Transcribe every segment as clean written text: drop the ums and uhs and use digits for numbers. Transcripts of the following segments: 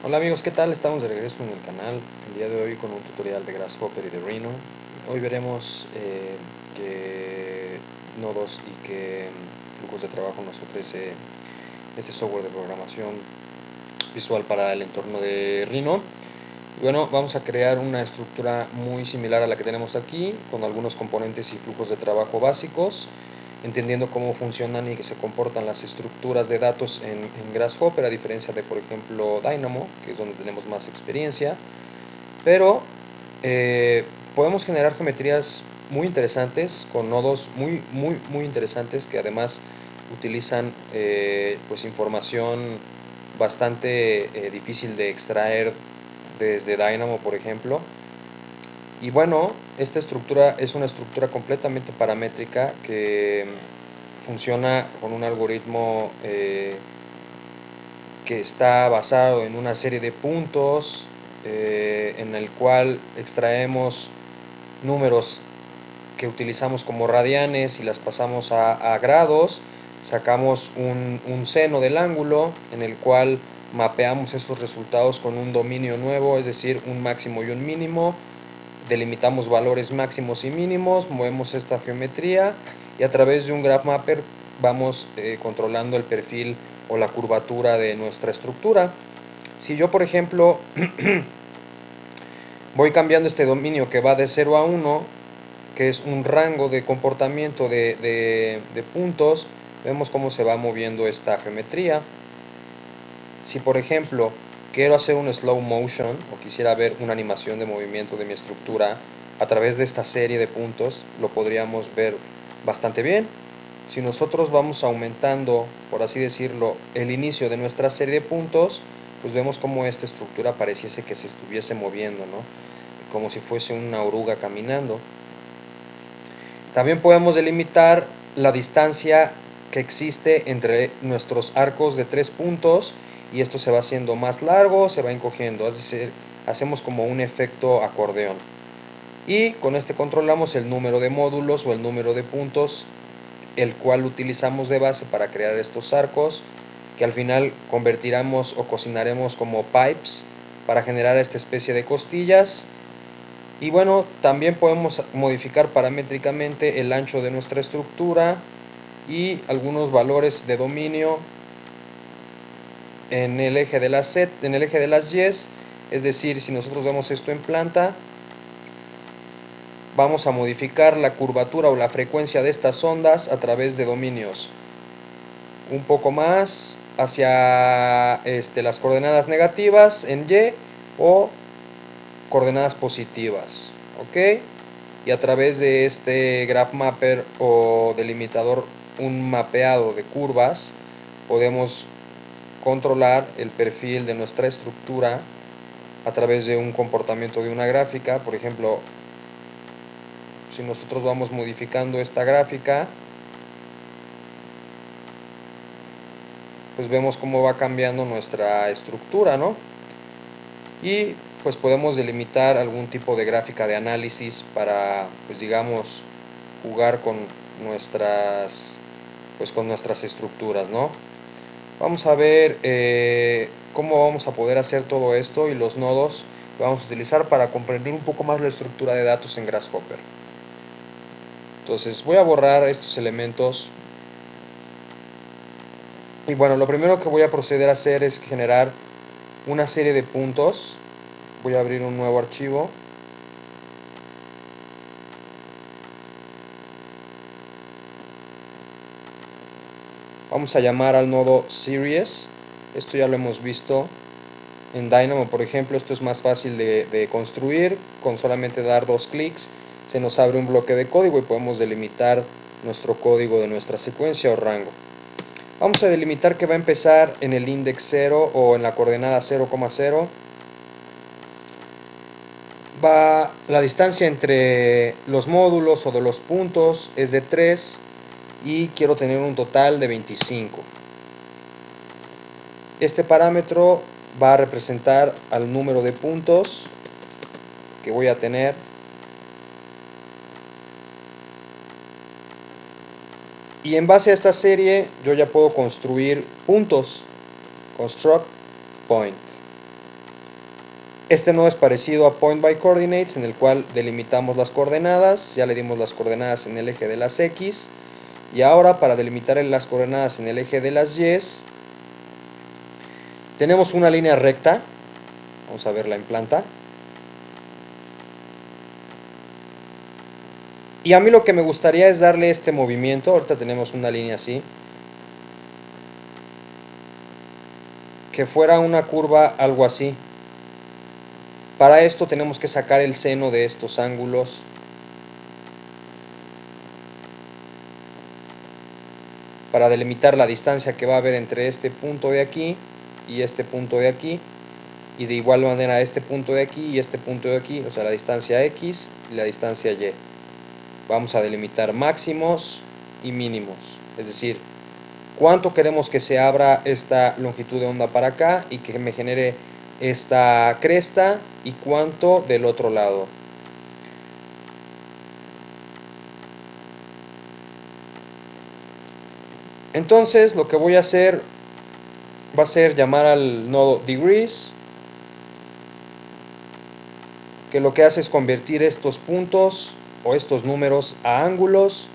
Hola amigos, ¿qué tal? Estamos de regreso en el canal el día de hoy con un tutorial de Grasshopper y de Rhino. Hoy veremos qué nodos y qué flujos de trabajo nos ofrece este software de programación visual para el entorno de Rhino. Y bueno, vamos a crear una estructura muy similar a la que tenemos aquí, con algunos componentes y flujos de trabajo básicos, entendiendo cómo funcionan y que se comportan las estructuras de datos en Grasshopper, a diferencia de, por ejemplo, Dynamo, que es donde tenemos más experiencia. Pero podemos generar geometrías muy interesantes, con nodos muy interesantes, que además utilizan pues información bastante difícil de extraer desde Dynamo, por ejemplo. Y bueno, esta estructura es una estructura completamente paramétrica que funciona con un algoritmo que está basado en una serie de puntos en el cual extraemos números que utilizamos como radianes y las pasamos a grados, sacamos un seno del ángulo en el cual mapeamos estos resultados con un dominio nuevo, es decir, un máximo y un mínimo, delimitamos valores máximos y mínimos, movemos esta geometría y a través de un graph mapper vamos controlando el perfil o la curvatura de nuestra estructura. Si yo, por ejemplo, voy cambiando este dominio que va de 0 a 1, que es un rango de comportamiento de puntos, vemos cómo se va moviendo esta geometría. Si, por ejemplo, quiero hacer un slow motion o quisiera ver una animación de movimiento de mi estructura a través de esta serie de puntos, lo podríamos ver bastante bien. Si nosotros vamos aumentando, por así decirlo, el inicio de nuestra serie de puntos, pues vemos como esta estructura pareciese que se estuviese moviendo, ¿no? Como si fuese una oruga caminando. También podemos delimitar la distancia que existe entre nuestros arcos de 3 puntos y esto se va haciendo más largo, se va encogiendo, es decir, hacemos como un efecto acordeón. Y con este controlamos el número de módulos o el número de puntos, el cual utilizamos de base para crear estos arcos, que al final convertiremos o cocinaremos como pipes para generar esta especie de costillas. Y bueno, también podemos modificar paramétricamente el ancho de nuestra estructura y algunos valores de dominio en el eje de las Y, es decir, si nosotros vemos esto en planta, vamos a modificar la curvatura o la frecuencia de estas ondas a través de dominios un poco más hacia las coordenadas negativas en Y o coordenadas positivas, ¿ok? Y a través de este graph mapper o delimitador, un mapeado de curvas, podemos controlar el perfil de nuestra estructura a través de un comportamiento de una gráfica. Por ejemplo, si nosotros vamos modificando esta gráfica, pues vemos cómo va cambiando nuestra estructura, ¿no? Y pues podemos delimitar algún tipo de gráfica de análisis para, pues digamos, jugar con nuestras estructuras, ¿no? Vamos a ver cómo vamos a poder hacer todo esto y los nodos que vamos a utilizar para comprender un poco más la estructura de datos en Grasshopper. Entonces voy a borrar estos elementos y bueno, lo primero que voy a proceder a hacer es generar una serie de puntos. Voy a abrir un nuevo archivo. Vamos a llamar al nodo Series. Esto ya lo hemos visto en Dynamo, por ejemplo. Esto es más fácil de construir. Con solamente dar 2 clics se nos abre un bloque de código y podemos delimitar nuestro código de nuestra secuencia o rango. Vamos a delimitar que va a empezar en el index 0 o en la coordenada 0,0. La distancia entre los módulos o de los puntos es de 3 y quiero tener un total de 25. Este parámetro va a representar al número de puntos que voy a tener. Y en base a esta serie yo ya puedo construir puntos. Construct point. Este nodo es parecido a Point by Coordinates, en el cual delimitamos las coordenadas, ya le dimos las coordenadas en el eje de las X, y ahora para delimitar las coordenadas en el eje de las Y, tenemos una línea recta, vamos a verla en planta, y a mí lo que me gustaría es darle este movimiento. Ahorita tenemos una línea así, que fuera una curva algo así. Para esto tenemos que sacar el seno de estos ángulos. Para delimitar la distancia que va a haber entre este punto de aquí y este punto de aquí. Y de igual manera este punto de aquí y este punto de aquí. O sea, la distancia X y la distancia Y. Vamos a delimitar máximos y mínimos. Es decir, cuánto queremos que se abra esta longitud de onda para acá y que me genere esta cresta, y cuánto del otro lado. Entonces lo que voy a hacer va a ser llamar al nodo degrees, que lo que hace es convertir estos puntos o estos números a ángulos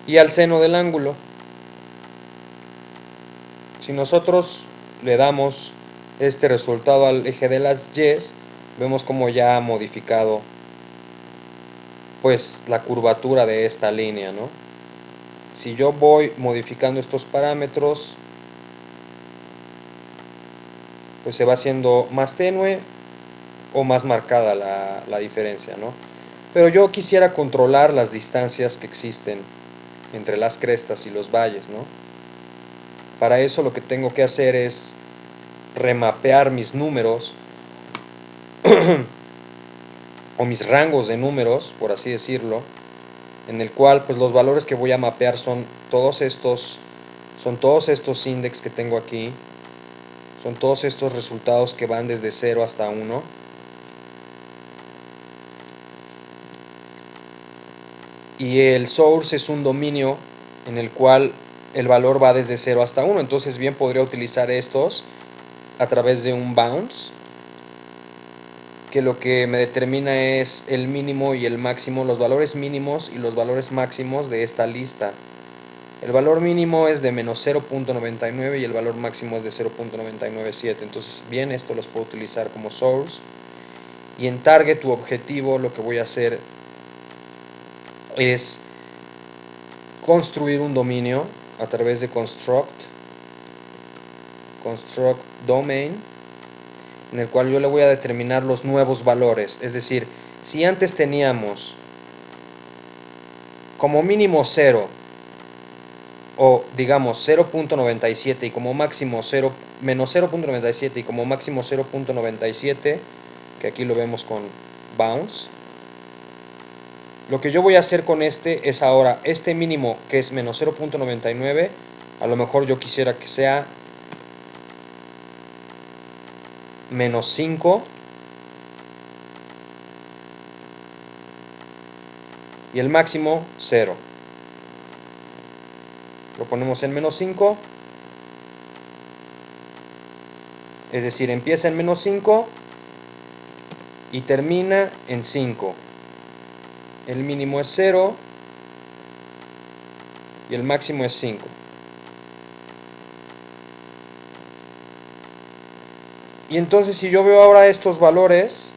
y al seno del ángulo. Si nosotros le damos este resultado al eje de las Y, vemos como ya ha modificado pues la curvatura de esta línea, ¿no? Si yo voy modificando estos parámetros, pues se va haciendo más tenue o más marcada la diferencia, ¿no? Pero yo quisiera controlar las distancias que existen entre las crestas y los valles, ¿no? Para eso lo que tengo que hacer es remapear mis números o mis rangos de números, por así decirlo, en el cual pues los valores que voy a mapear son todos estos index que tengo aquí, son todos estos resultados que van desde 0 hasta 1. Y el source es un dominio en el cual el valor va desde 0 hasta 1. Entonces bien podría utilizar estos a través de un bounce, que lo que me determina es el mínimo y el máximo, los valores mínimos y los valores máximos de esta lista. El valor mínimo es de menos 0.99 y el valor máximo es de 0.997. Entonces bien, esto los puedo utilizar como source. Y en target u objetivo lo que voy a hacer es construir un dominio a través de construct domain, en el cual yo le voy a determinar los nuevos valores. Es decir, si antes teníamos como mínimo 0 o digamos 0.97 y como máximo menos 0.97 y como máximo 0.97, que aquí lo vemos con bounce, lo que yo voy a hacer con este es ahora este mínimo, que es menos 0.99, a lo mejor yo quisiera que sea menos 5, y el máximo 0. Lo ponemos en menos 5, es decir, empieza en menos 5 y termina en 5. El mínimo es 0 y el máximo es 5. Y entonces si yo veo ahora estos valores,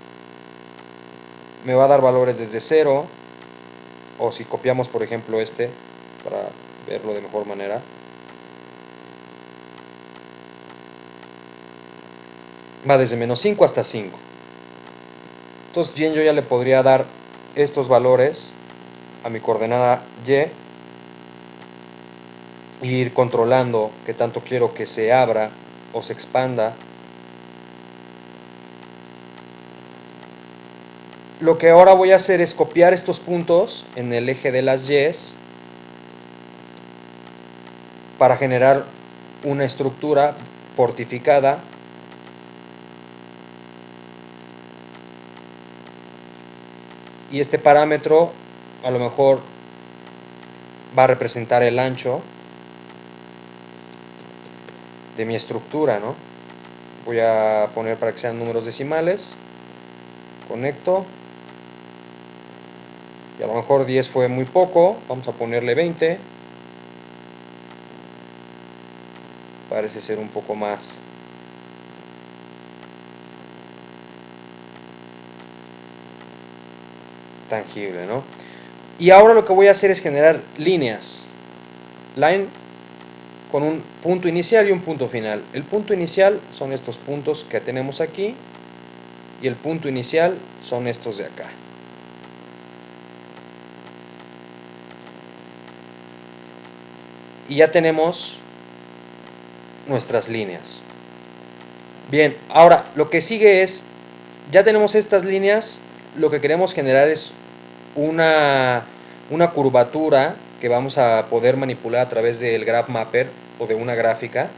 me va a dar valores desde 0, o si copiamos por ejemplo este, para verlo de mejor manera, va desde menos 5 hasta 5. Entonces bien, yo ya le podría dar estos valores a mi coordenada Y e ir controlando qué tanto quiero que se abra o se expanda. Lo que ahora voy a hacer es copiar estos puntos en el eje de las Y's para generar una estructura portificada y este parámetro a lo mejor va a representar el ancho de mi estructura, ¿no? Voy a poner para que sean números decimales. Conecto. Y a lo mejor 10 fue muy poco. Vamos a ponerle 20. Parece ser un poco más tangible, ¿no? Y ahora lo que voy a hacer es generar líneas. Line con un punto inicial y un punto final. El punto inicial son estos puntos que tenemos aquí. Y el punto inicial son estos de acá. Y ya tenemos nuestras líneas. Bien, ahora lo que sigue es, ya tenemos estas líneas, lo que queremos generar es una curvatura que vamos a poder manipular a través del Graph Mapper o de una gráfica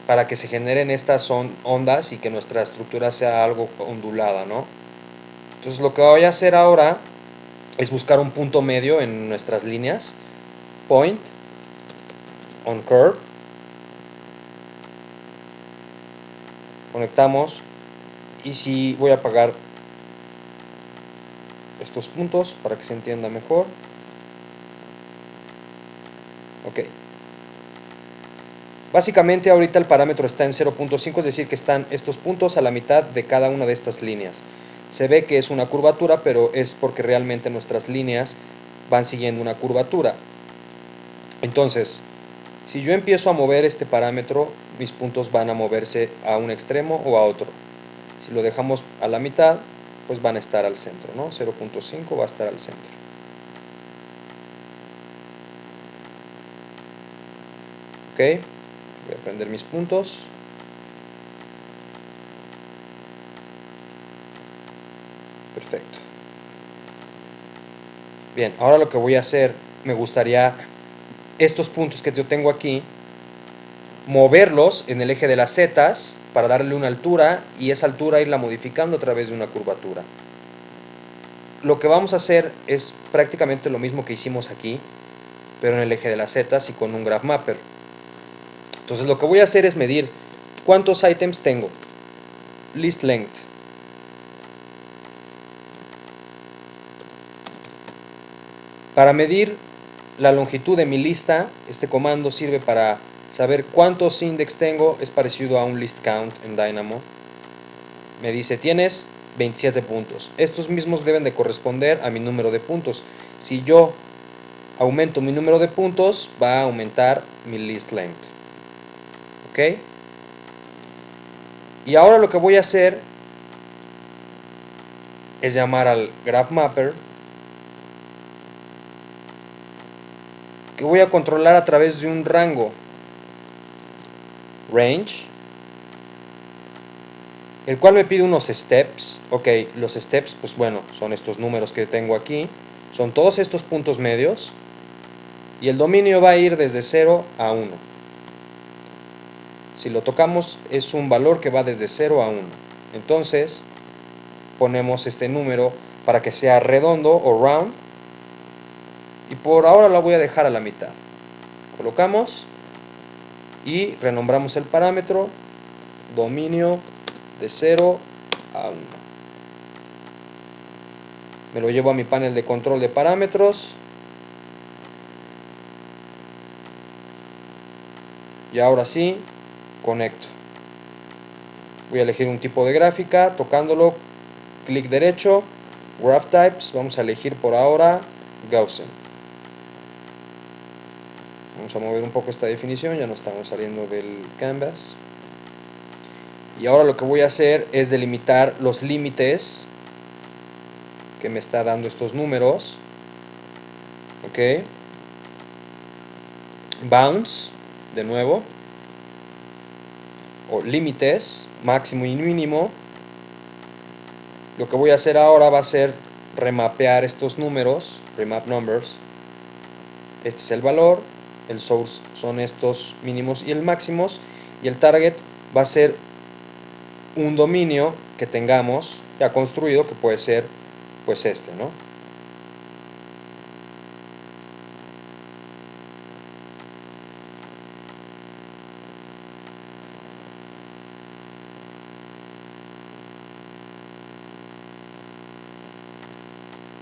para que se generen estas ondas y que nuestra estructura sea algo ondulada, ¿no? Entonces lo que voy a hacer ahora es buscar un punto medio en nuestras líneas. Point on curve. Conectamos. Y si voy a apagar estos puntos para que se entienda mejor. Ok. Básicamente ahorita el parámetro está en 0.5, es decir que están estos puntos a la mitad de cada una de estas líneas. Se ve que es una curvatura, pero es porque realmente nuestras líneas van siguiendo una curvatura. Entonces, si yo empiezo a mover este parámetro, mis puntos van a moverse a un extremo o a otro. Si lo dejamos a la mitad, pues van a estar al centro, ¿no? 0.5 va a estar al centro. Ok, voy a prender mis puntos. Perfecto. Bien, ahora lo que voy a hacer, me gustaría estos puntos que yo tengo aquí, moverlos en el eje de las zetas para darle una altura y esa altura irla modificando a través de una curvatura. Lo que vamos a hacer es prácticamente lo mismo que hicimos aquí, pero en el eje de las zetas y con un Graph Mapper. Entonces lo que voy a hacer es medir cuántos items tengo. List length. Para medir la longitud de mi lista, este comando sirve para saber cuántos index tengo. Es parecido a un list count en Dynamo. Me dice, tienes 27 puntos. Estos mismos deben de corresponder a mi número de puntos. Si yo aumento mi número de puntos, va a aumentar mi list length. ¿Ok? Y ahora lo que voy a hacer es llamar al Graph Mapper, que voy a controlar a través de un rango. Range, el cual me pide unos steps. Ok, los steps, pues bueno, son estos números que tengo aquí. Son todos estos puntos medios. Y el dominio va a ir desde 0 a 1. Si lo tocamos es un valor que va desde 0 a 1. Entonces ponemos este número para que sea redondo o round. Y por ahora la voy a dejar a la mitad. Colocamos y renombramos el parámetro dominio de 0 a 1. Me lo llevo a mi panel de control de parámetros. Y ahora sí, conecto. Voy a elegir un tipo de gráfica, tocándolo, clic derecho, Graph Types, vamos a elegir por ahora Gaussian. Vamos a mover un poco esta definición, ya no estamos saliendo del canvas. Y ahora lo que voy a hacer es delimitar los límites que me está dando estos números. Ok. Bounds, de nuevo. O límites, máximo y mínimo. Lo que voy a hacer ahora va a ser remapear estos números, remap numbers. Este es el valor, el source son estos mínimos y el máximos, y el target va a ser un dominio que tengamos ya construido, que puede ser pues este, ¿no?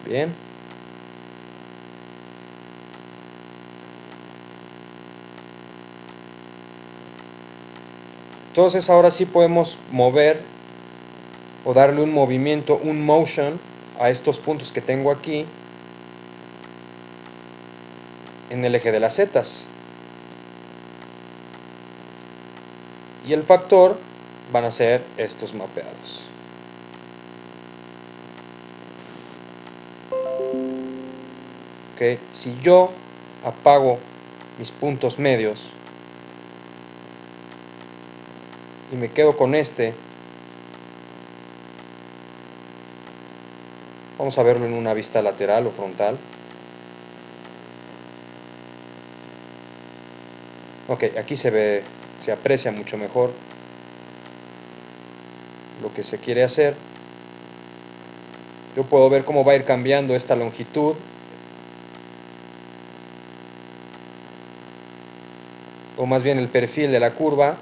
Bien. Entonces ahora sí podemos mover o darle un movimiento, un motion a estos puntos que tengo aquí en el eje de las zetas. Y el factor van a ser estos mapeados. ¿Okay? Si yo apago mis puntos medios y me quedo con este, vamos a verlo en una vista lateral o frontal. Ok, aquí se ve, se aprecia mucho mejor lo que se quiere hacer. Yo puedo ver cómo va a ir cambiando esta longitud. O más bien el perfil de la curva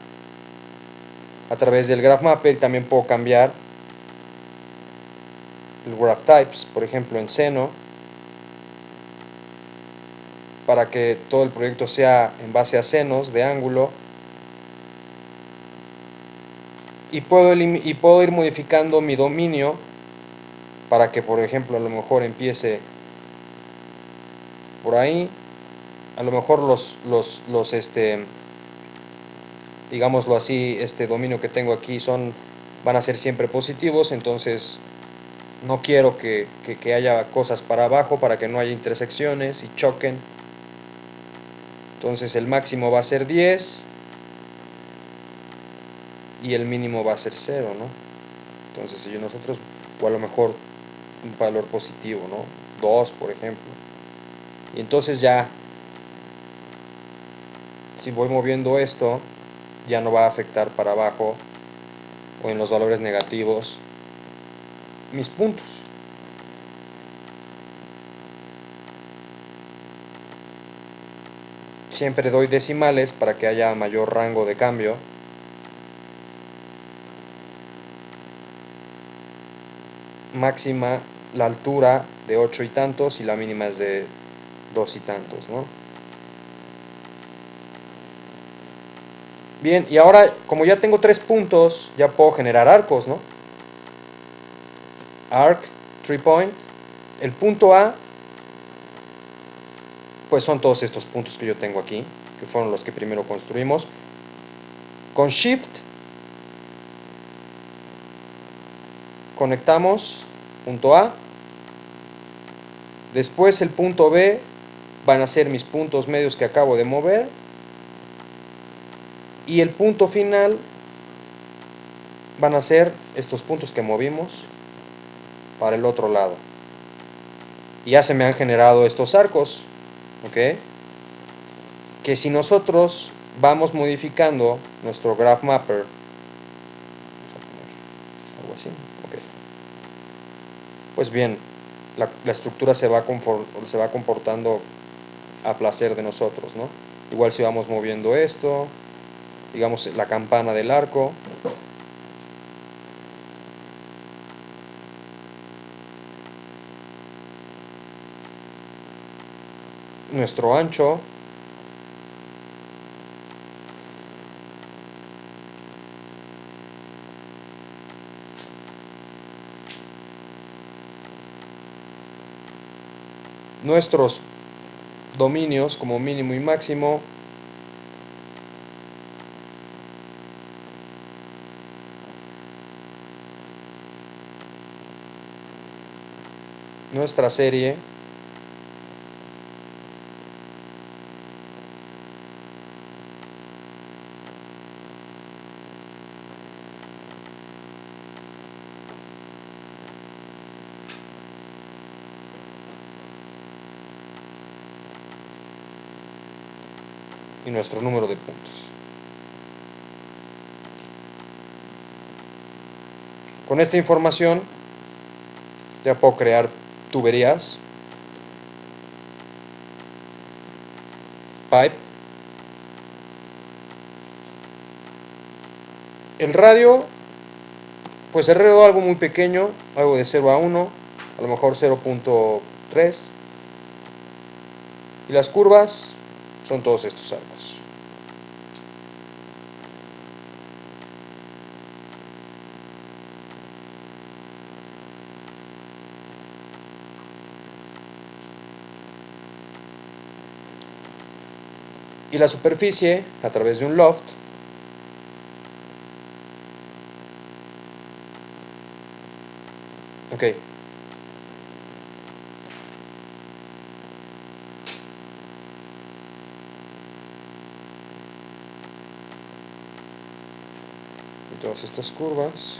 a través del Graph Mapper. También puedo cambiar el Graph Types, por ejemplo en seno, para que todo el proyecto sea en base a senos de ángulo. Y puedo ir modificando mi dominio para que, por ejemplo, a lo mejor empiece por ahí. A lo mejor digámoslo así, este dominio que tengo aquí van a ser siempre positivos, entonces no quiero que haya cosas para abajo, para que no haya intersecciones y choquen. Entonces el máximo va a ser 10 y el mínimo va a ser 0, ¿no? Entonces si nosotros, o a lo mejor un valor positivo, ¿no? 2, por ejemplo. Y entonces ya, si voy moviendo esto, ya no va a afectar para abajo o en los valores negativos mis puntos. Siempre doy decimales para que haya mayor rango de cambio. Máxima la altura de 8 y tantos y la mínima es de 2 y tantos, ¿no? Bien, y ahora como ya tengo 3 puntos, ya puedo generar arcos, ¿no? Arc, 3 point. El punto A, pues son todos estos puntos que yo tengo aquí, que fueron los que primero construimos. Con Shift conectamos punto A. Después el punto B van a ser mis puntos medios que acabo de mover. Y el punto final van a ser estos puntos que movimos para el otro lado. Y ya se me han generado estos arcos, ¿ok? Que si nosotros vamos modificando nuestro Graph Mapper, algo así, ¿ok? Pues bien, la estructura se va comportando a placer de nosotros, ¿no? Igual si vamos moviendo esto, digamos la campana del arco, nuestro ancho, nuestros dominios como mínimo y máximo, nuestra serie, y nuestro número de puntos. Con esta información ya puedo crear tuberías, pipe. El radio, pues el radio algo muy pequeño, algo de 0 a 1. a lo mejor 0.3, y las curvas son todos estos arcos. Y la superficie a través de un loft ok. Y todas estas curvas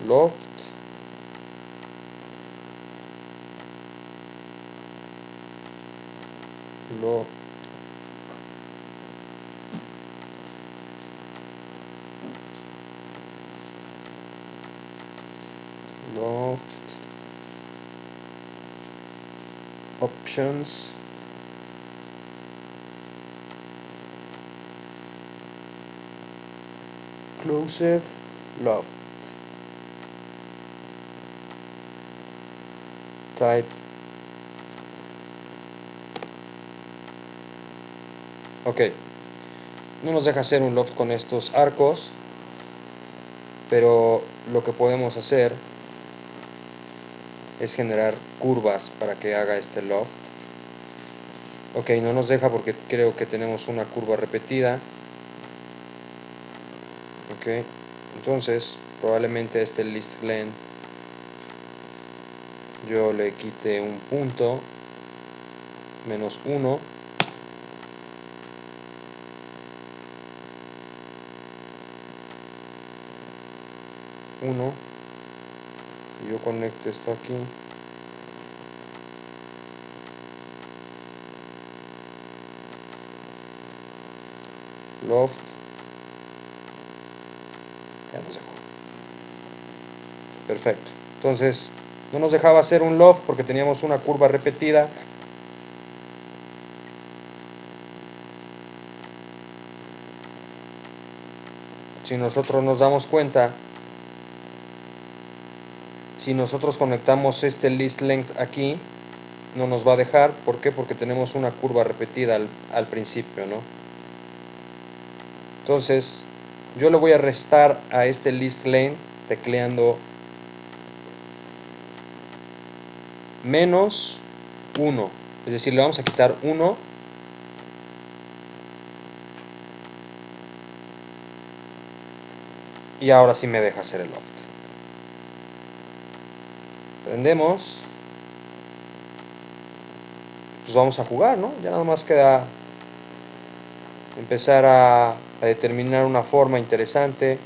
loft loft loft options closed loft type. Ok, no nos deja hacer un loft con estos arcos, pero lo que podemos hacer es generar curvas para que haga este loft. Ok, no nos deja porque creo que tenemos una curva repetida. Ok, entonces probablemente este list length yo le quite un punto, menos 1, si yo conecto esto aquí, loft, ya nos dejó. Perfecto, entonces no nos dejaba hacer un loft porque teníamos una curva repetida. Si nosotros nos damos cuenta, si nosotros conectamos este list length aquí, no nos va a dejar. ¿Por qué? Porque tenemos una curva repetida al principio, ¿no? Entonces, yo le voy a restar a este list length tecleando menos 1. Es decir, le vamos a quitar 1. Y ahora sí me deja hacer el loft. Prendemos. Pues vamos a jugar, ¿no? Ya nada más queda empezar a determinar una forma interesante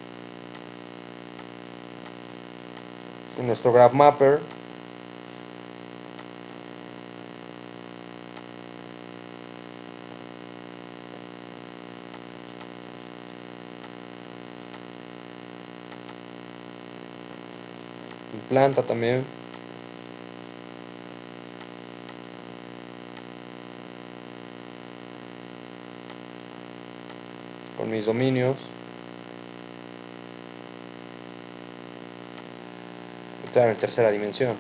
en nuestro Graph Mapper. En planta también. Con mis dominios. Entrar en tercera dimensión.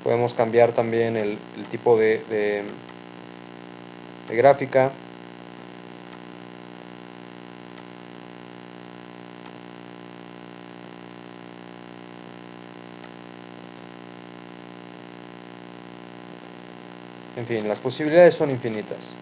Podemos cambiar también el tipo de gráfica. En fin, las posibilidades son infinitas.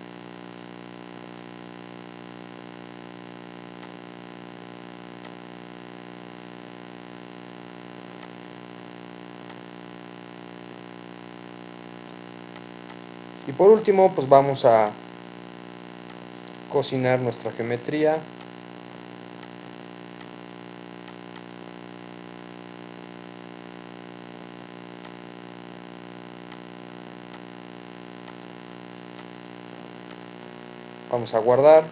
Y por último, pues vamos a cocinar nuestra geometría. Vamos a guardar.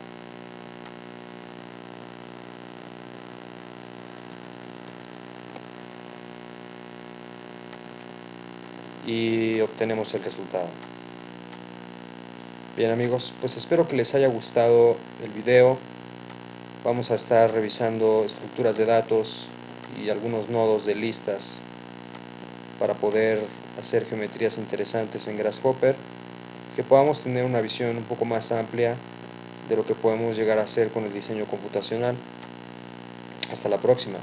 y obtenemos el resultado. Bien amigos, pues espero que les haya gustado el video. Vamos a estar revisando estructuras de datos y algunos nodos de listas para poder hacer geometrías interesantes en Grasshopper, que podamos tener una visión un poco más amplia de lo que podemos llegar a hacer con el diseño computacional. Hasta la próxima.